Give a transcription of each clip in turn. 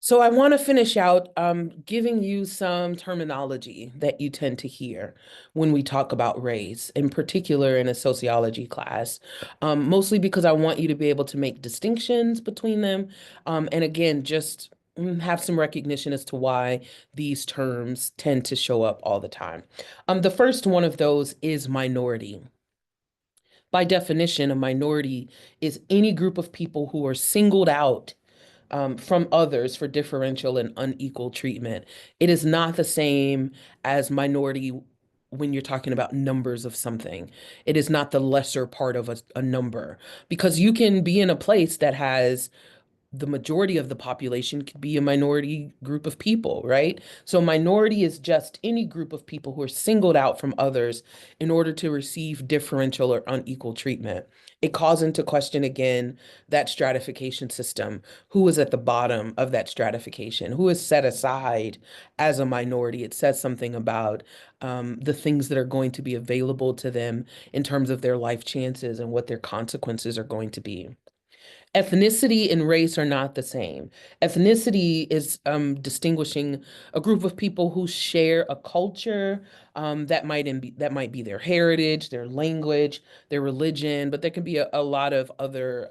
So I want to finish out giving you some terminology that you tend to hear when we talk about race, in particular in a sociology class, mostly because I want you to be able to make distinctions between them, and again, just have some recognition as to why these terms tend to show up all the time. The first one of those is minority. By definition, a minority is any group of people who are singled out from others for differential and unequal treatment. It is not the same as minority when you're talking about numbers of something. It is not the lesser part of a number because you can be in a place that has the majority of the population could be a minority group of people, right? So minority is just any group of people who are singled out from others in order to receive differential or unequal treatment. It calls into question again that stratification system. Who is at the bottom of that stratification? Who is set aside as a minority? It says something about the things that are going to be available to them in terms of their life chances and what their consequences are going to be. Ethnicity and race are not the same. Ethnicity is distinguishing a group of people who share a culture that might be their heritage, their language, their religion, but there can be a lot of other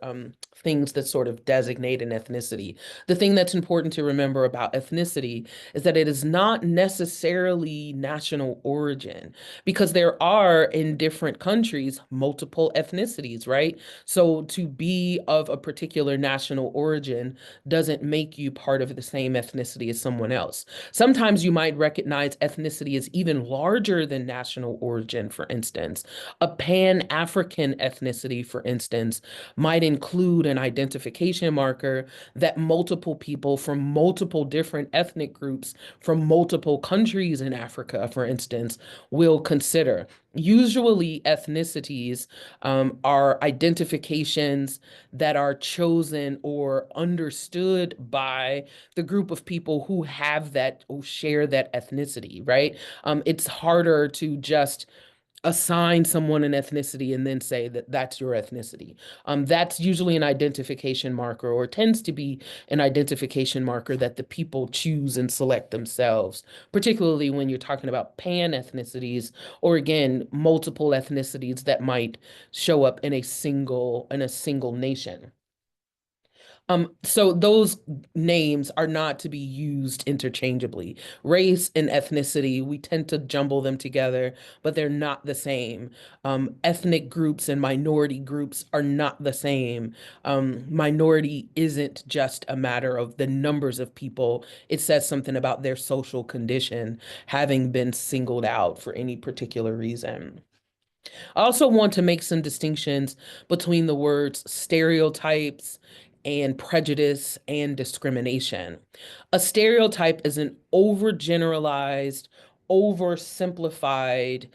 things that sort of designate an ethnicity. The thing that's important to remember about ethnicity is that it is not necessarily national origin, because there are in different countries multiple ethnicities, right? So to be of a particular national origin doesn't make you part of the same ethnicity as someone else. Sometimes you might recognize ethnicity as even larger than national origin, for instance. A Pan-African ethnicity, for instance, might include an identification marker that multiple people from multiple different ethnic groups from multiple countries in Africa, for instance, will consider. Usually, ethnicities are identifications that are chosen or understood by the group of people who have that, who share that ethnicity, right? It's harder to just assign someone an ethnicity and then say that that's your ethnicity. That's usually an identification marker, or tends to be an identification marker that the people choose and select themselves, particularly when you're talking about pan ethnicities, or again, multiple ethnicities that might show up in a single nation. So those names are not to be used interchangeably. Race and ethnicity, we tend to jumble them together, but they're not the same. Ethnic groups and minority groups are not the same. Minority isn't just a matter of the numbers of people. It says something about their social condition having been singled out for any particular reason. I also want to make some distinctions between the words stereotypes and prejudice and discrimination. A stereotype is an overgeneralized, oversimplified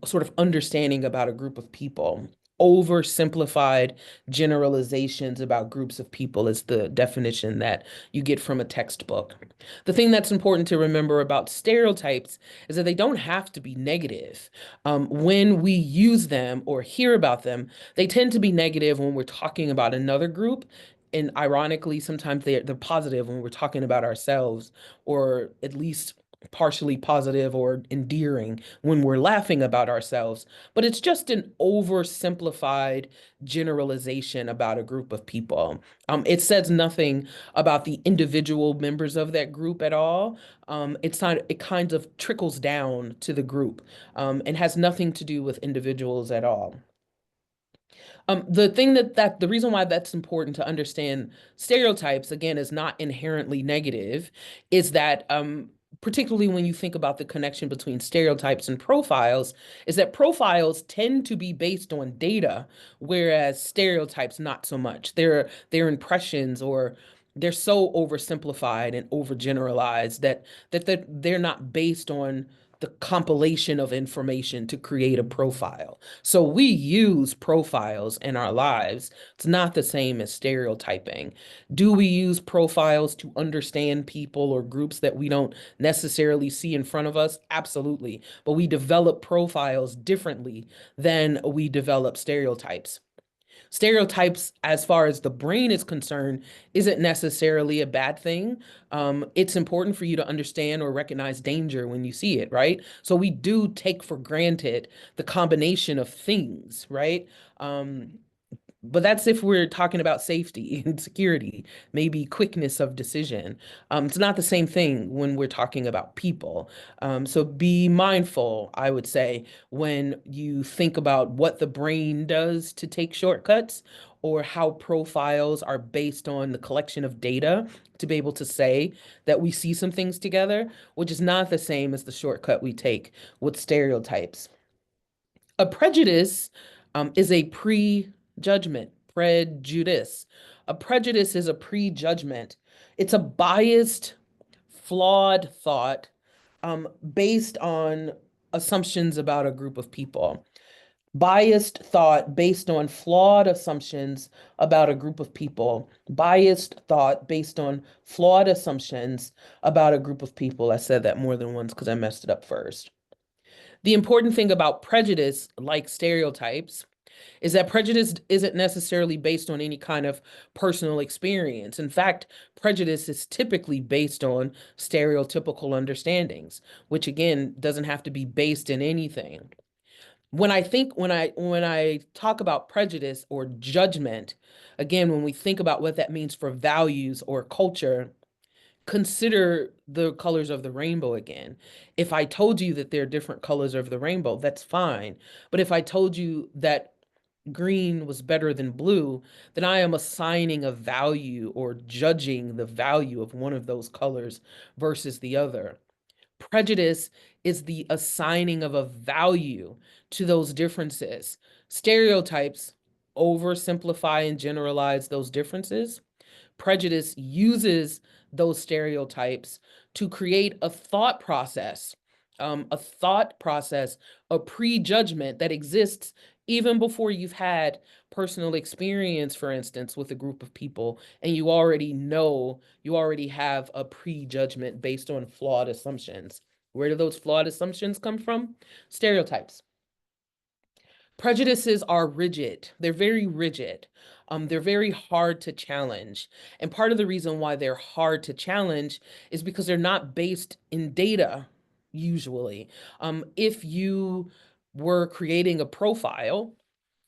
sort of understanding about a group of people. Oversimplified generalizations about groups of people is the definition that you get from a textbook. The thing that's important to remember about stereotypes is that they don't have to be negative. When we use them or hear about them, they tend to be negative when we're talking about another group. And ironically, sometimes they're positive when we're talking about ourselves, or at least partially positive or endearing when we're laughing about ourselves. But it's just an oversimplified generalization about a group of people. It says nothing about the individual members of that group at all. It's not, it kind of trickles down to the group, and has nothing to do with individuals at all. The thing that the reason why that's important to understand stereotypes, again, is not inherently negative, is that particularly when you think about the connection between stereotypes and profiles, is that profiles tend to be based on data, whereas stereotypes not so much. They're impressions, or they're so oversimplified and overgeneralized that they're not based on the compilation of information to create a profile. So we use profiles in our lives. It's not the same as stereotyping. Do we use profiles to understand people or groups that we don't necessarily see in front of us? Absolutely. But we develop profiles differently than we develop stereotypes. Stereotypes, as far as the brain is concerned, isn't necessarily a bad thing. It's important for you to understand or recognize danger when you see it, right? So we do take for granted the combination of things, right? Um, but that's if we're talking about safety and security, maybe quickness of decision. It's not the same thing when we're talking about people. So be mindful, I would say, when you think about what the brain does to take shortcuts or how profiles are based on the collection of data to be able to say that we see some things together, which is not the same as the shortcut we take with stereotypes. A prejudice is a prejudgment, prejudice. A prejudice is a prejudgment. It's a biased, flawed thought based on assumptions about a group of people. Biased thought based on flawed assumptions about a group of people. Biased thought based on flawed assumptions about a group of people. I said that more than once because I messed it up first. The important thing about prejudice, like stereotypes, is that prejudice isn't necessarily based on any kind of personal experience. In fact, prejudice is typically based on stereotypical understandings, which again doesn't have to be based in anything. When I talk about prejudice or judgment, again, when we think about what that means for values or culture, consider the colors of the rainbow again. If I told you that there are different colors of the rainbow, that's fine. But if I told you that green was better than blue, then I am assigning a value or judging the value of one of those colors versus the other. Prejudice is the assigning of a value to those differences. Stereotypes oversimplify and generalize those differences. Prejudice uses those stereotypes to create a thought process, a prejudgment that exists even before you've had personal experience, for instance, with a group of people, and you already know, you already have a prejudgment based on flawed assumptions. Where do those flawed assumptions come from? Stereotypes. Prejudices are rigid. They're very rigid. They're very hard to challenge. And part of the reason why they're hard to challenge is because they're not based in data, usually. If you were creating a profile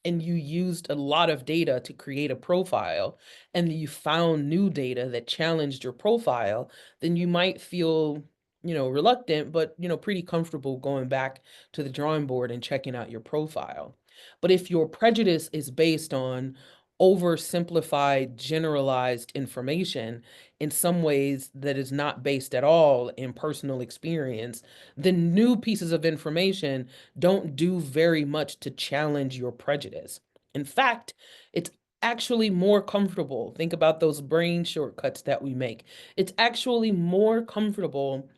and you used a lot of data to create a profile and you found new data that challenged your profile, then you might feel, reluctant, but, pretty comfortable going back to the drawing board and checking out your profile. But if your prejudice is based on oversimplified, generalized information in some ways that is not based at all in personal experience, then new pieces of information don't do very much to challenge your prejudice. In fact, it's actually more comfortable. Think about those brain shortcuts that we make. It's actually more comfortable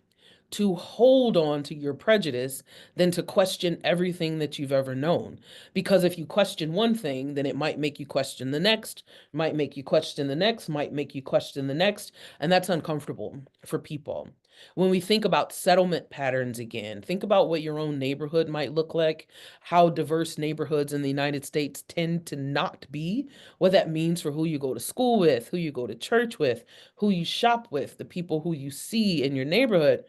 to hold on to your prejudice than to question everything that you've ever known. Because if you question one thing, then it might make you question the next, might make you question the next, might make you question the next, and that's uncomfortable for people. When we think about settlement patterns again, think about what your own neighborhood might look like, how diverse neighborhoods in the United States tend to not be, what that means for who you go to school with, who you go to church with, who you shop with, the people who you see in your neighborhood.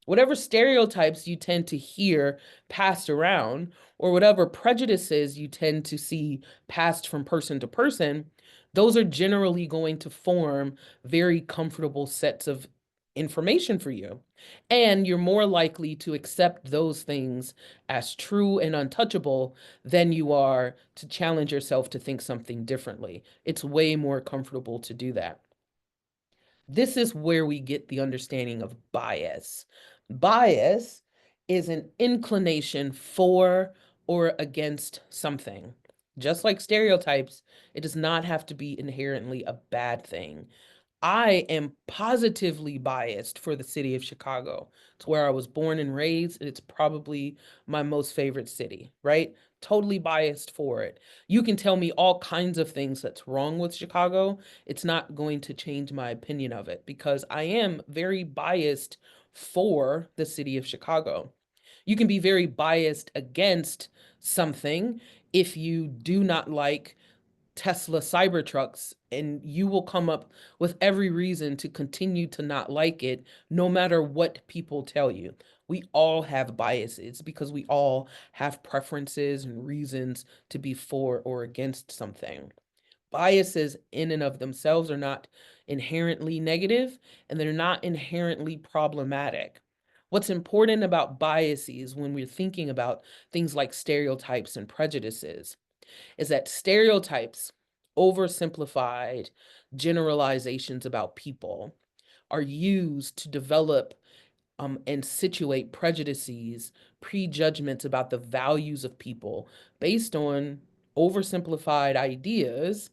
Whatever stereotypes you tend to hear passed around, or whatever prejudices you tend to see passed from person to person, those are generally going to form very comfortable sets of information for you. And you're more likely to accept those things as true and untouchable than you are to challenge yourself to think something differently. It's way more comfortable to do that. This is where we get the understanding of bias. Bias is an inclination for or against something. Just like stereotypes, it does not have to be inherently a bad thing. I am positively biased for the city of Chicago. It's where I was born and raised, and it's probably my most favorite city, right? Totally biased for it. You can tell me all kinds of things that's wrong with Chicago. It's not going to change my opinion of it because I am very biased for the city of Chicago. You can be very biased against something if you do not like Tesla Cybertrucks, and you will come up with every reason to continue to not like it, no matter what people tell you. We all have biases because we all have preferences and reasons to be for or against something. Biases in and of themselves are not inherently negative, and they're not inherently problematic. What's important about biases when we're thinking about things like stereotypes and prejudices is that stereotypes, oversimplified generalizations about people, are used to develop and situate prejudices, prejudgments about the values of people based on oversimplified ideas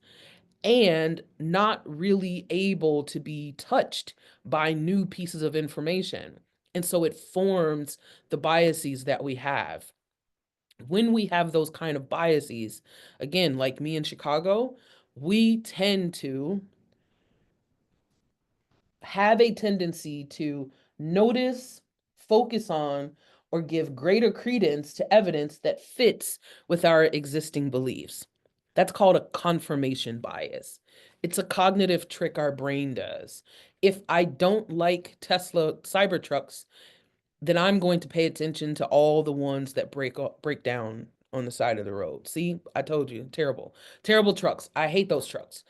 and not really able to be touched by new pieces of information. And so it forms the biases that we have. When we have those kind of biases, again, like me in Chicago, we tend to have a tendency to notice, focus on, or give greater credence to evidence that fits with our existing beliefs. That's called a confirmation bias. It's a cognitive trick our brain does. If I don't like Tesla Cybertrucks, then I'm going to pay attention to all the ones that break down on the side of the road. See, I told you, terrible. Terrible trucks. I hate those trucks.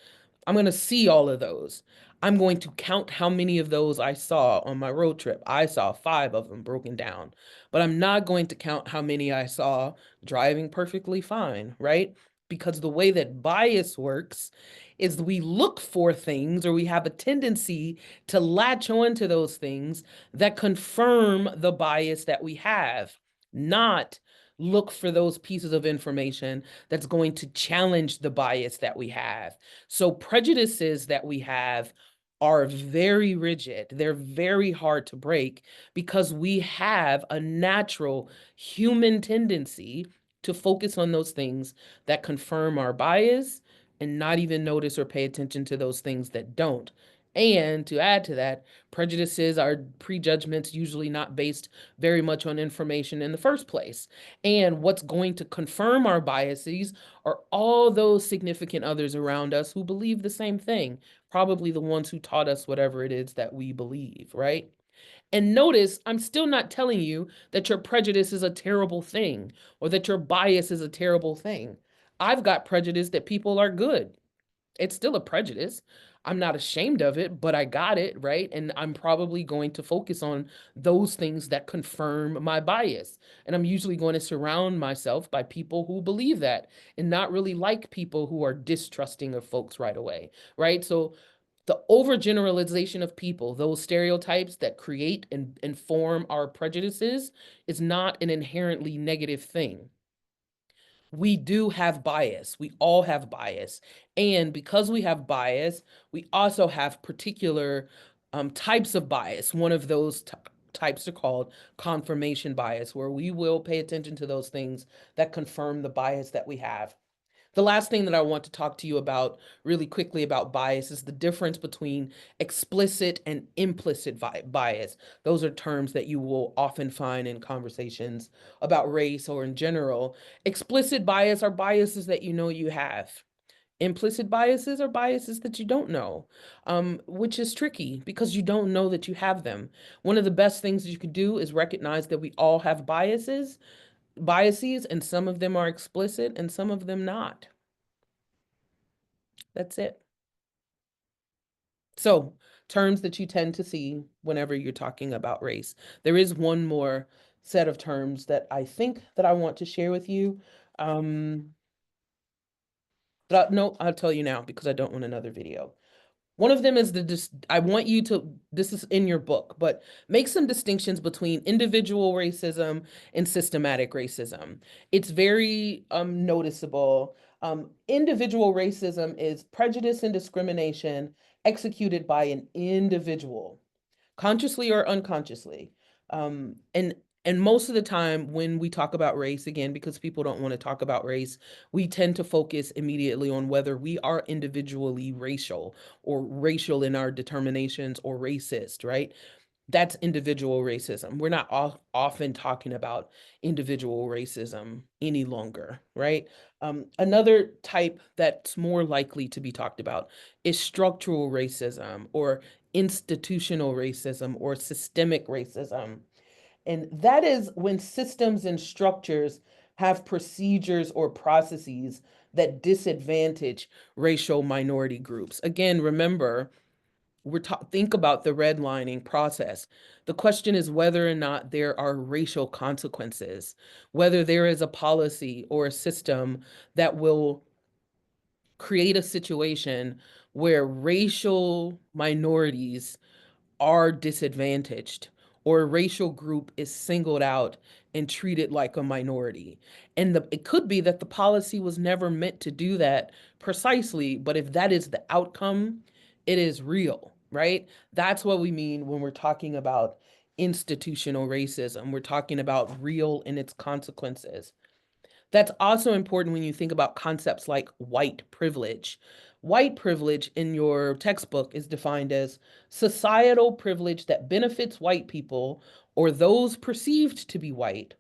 I'm going to see all of those. I'm going to count how many of those I saw on my road trip. I saw 5 of them broken down, but I'm not going to count how many I saw driving perfectly fine, right? Because the way that bias works is we look for things, or we have a tendency to latch on to those things that confirm the bias that we have, not look for those pieces of information that's going to challenge the bias that we have. So prejudices that we have are very rigid. They're very hard to break because we have a natural human tendency to focus on those things that confirm our bias and not even notice or pay attention to those things that don't. And to add to that, prejudices are prejudgments usually not based very much on information in the first place. And what's going to confirm our biases are all those significant others around us who believe the same thing, probably the ones who taught us whatever it is that we believe, right? And notice, I'm still not telling you that your prejudice is a terrible thing or that your bias is a terrible thing. I've got prejudice that people are good. It's still a prejudice. I'm not ashamed of it, but I got it, right? And I'm probably going to focus on those things that confirm my bias. And I'm usually going to surround myself by people who believe that and not really like people who are distrusting of folks right away, right? So the overgeneralization of people, those stereotypes that create and form our prejudices, is not an inherently negative thing. We do have bias. We all have bias. And because we have bias, we also have particular types of bias. One of those types are called confirmation bias, where we will pay attention to those things that confirm the bias that we have. The last thing that I want to talk to you about really quickly about bias is the difference between explicit and implicit bias. Those are terms that you will often find in conversations about race or in general. Explicit bias are biases that you know you have. Implicit biases are biases that you don't know, which is tricky because you don't know that you have them. One of the best things that you could do is recognize that we all have biases, and some of them are explicit and some of them not. That's it. So, terms that you tend to see whenever you're talking about race. There is one more set of terms that I think that I want to share with you. Um, but no, I'll tell you now because I don't want another video. One of them is I want you to, this is in your book, but make some distinctions between individual racism and systematic racism. It's very noticeable. Individual racism is prejudice and discrimination executed by an individual, consciously or unconsciously. And most of the time when we talk about race, again, because people don't want to talk about race, we tend to focus immediately on whether we are individually racial or racial in our determinations or racist, right? That's individual racism. We're not often talking about individual racism any longer, right? Another type that's more likely to be talked about is structural racism or institutional racism or systemic racism. And that is when systems and structures have procedures or processes that disadvantage racial minority groups. Again, remember, think about the redlining process. The question is whether or not there are racial consequences, whether there is a policy or a system that will create a situation where racial minorities are disadvantaged or a racial group is singled out and treated like a minority. And it could be that the policy was never meant to do that precisely, but if that is the outcome, it is real, right? That's what we mean when we're talking about institutional racism. We're talking about real in its consequences. That's also important when you think about concepts like white privilege. White privilege in your textbook is defined as societal privilege that benefits white people or those perceived to be white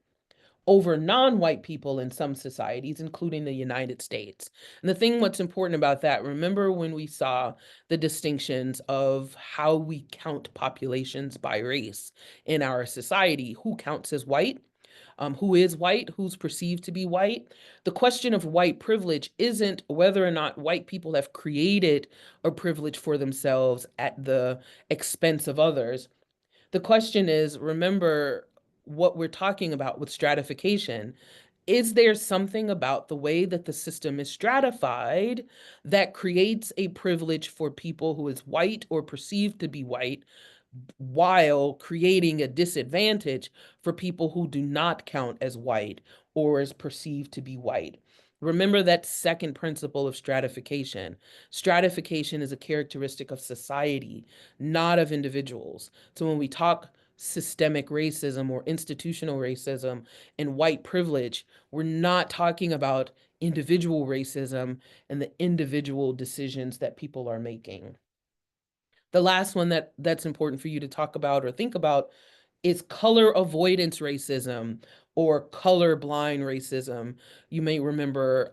over non-white people in some societies, including the United States. And the thing what's important about that, remember when we saw the distinctions of how we count populations by race in our society, who counts as white? Who is white, who's perceived to be white. The question of white privilege isn't whether or not white people have created a privilege for themselves at the expense of others. The question is, remember what we're talking about with stratification. Is there something about the way that the system is stratified that creates a privilege for people who is white or perceived to be white while creating a disadvantage for people who do not count as white or is perceived to be white? Remember that second principle of stratification. Stratification is a characteristic of society, not of individuals. So when we talk systemic racism or institutional racism and white privilege, we're not talking about individual racism and the individual decisions that people are making. The last one that's important for you to talk about or think about is color avoidance racism or color blind racism. You may remember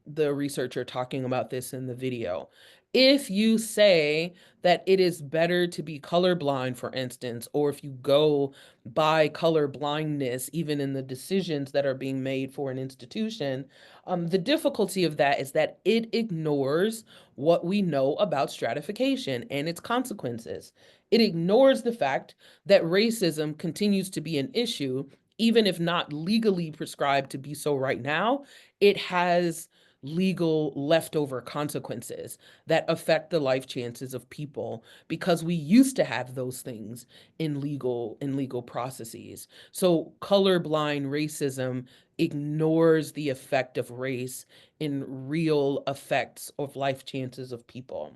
the researcher talking about this in the video. If you say that it is better to be colorblind, for instance, or if you go by color blindness, even in the decisions that are being made for an institution, the difficulty of that is that it ignores what we know about stratification and its consequences. It ignores the fact that racism continues to be an issue, even if not legally prescribed to be so right now. It has legal leftover consequences that affect the life chances of people because we used to have those things in legal processes. So colorblind racism ignores the effect of race in real effects of life chances of people.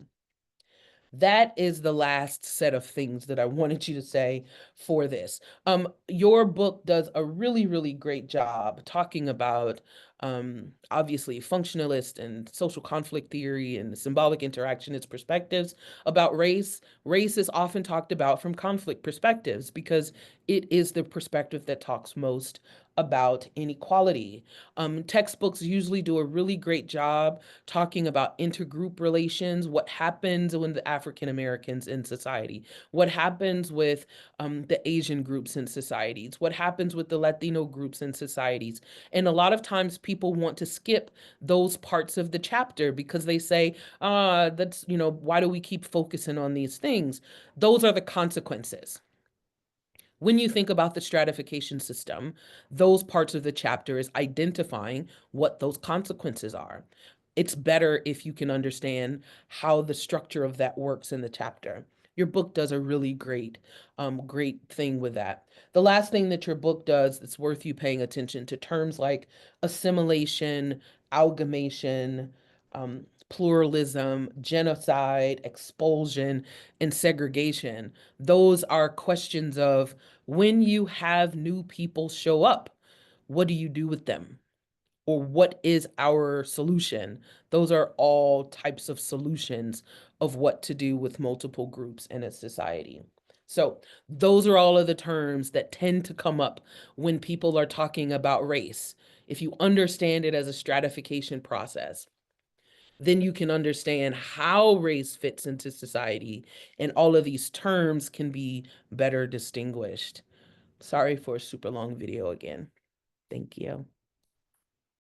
That is the last set of things that I wanted you to say for this. Your book does a really, really great job talking about obviously functionalist and social conflict theory and symbolic interactionist perspectives about race. Race is often talked about from conflict perspectives because it is the perspective that talks most about inequality. Textbooks usually do a really great job talking about intergroup relations, what happens when the African Americans in society, what happens with the Asian groups in societies, what happens with the Latino groups in societies. And a lot of times people want to skip those parts of the chapter because they say, that's, why do we keep focusing on these things? Those are the consequences. When you think about the stratification system, those parts of the chapter is identifying what those consequences are. It's better if you can understand how the structure of that works in the chapter. Your book does a really great thing with that. The last thing that your book does that's worth you paying attention to terms like assimilation, amalgamation, pluralism, genocide, expulsion, and segregation. Those are questions of when you have new people show up, what do you do with them? Or what is our solution? Those are all types of solutions of what to do with multiple groups in a society. So those are all of the terms that tend to come up when people are talking about race. If you understand it as a stratification process, then you can understand how race fits into society, and all of these terms can be better distinguished. Sorry for a super long video again. Thank you.